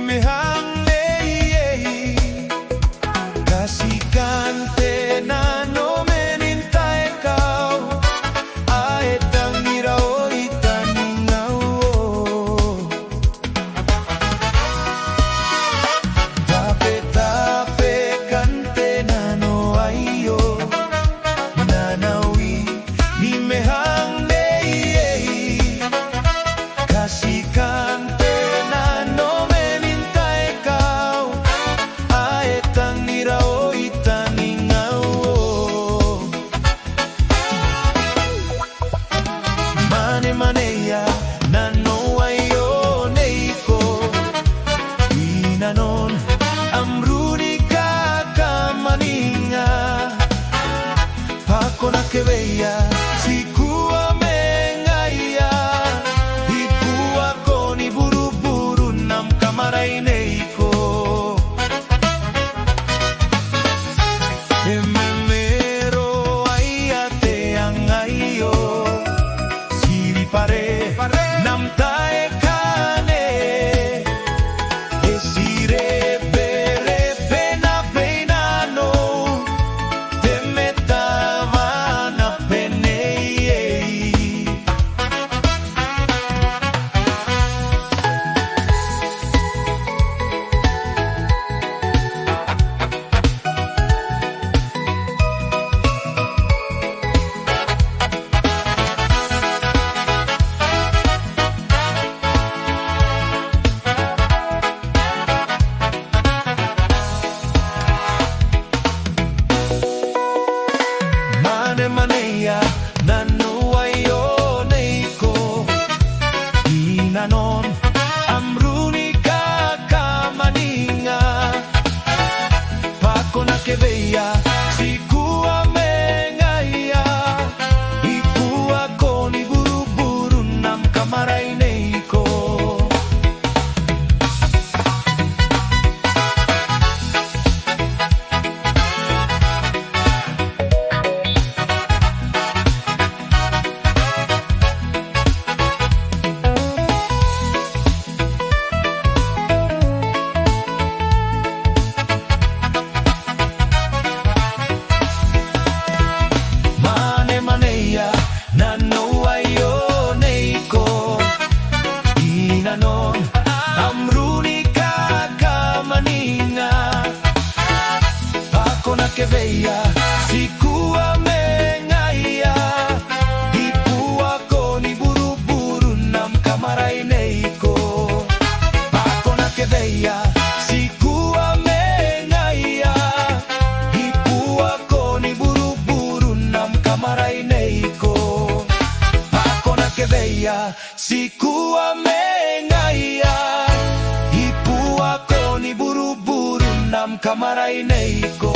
Nimehangnei Kasikante na no menintay ikaw Aetang nirao itaningaw Tape-tape kante na no ayo Nanawi Nimehangnei Kasikante Maneya nano ayo neiko inanon amruni kamaninga pako na kebeya sikuwa mengaya ikuwa koni buru-buru nam kamaray neiko ememero ayate ang ayo pare nam tae kane esire bere pena penano temetava na penei Maneya nano ayo neiko inanon amruni kamaninga pako na kebeya sikuwa mengaya ikuwa koni buru-buru nam kamaray neiko Maneya nano ayo neiko inanon amruni kamaninga pako na kebeya sikuwa mengaya ikuwa koni buru-buru nam kamaray neiko pako na kebeya sikuwa mengaya ikuwa koni buru-buru nam kamaray neiko pako na kebeya sikuwa mengaya ikuwa koni buru-buru nam kamaray neiko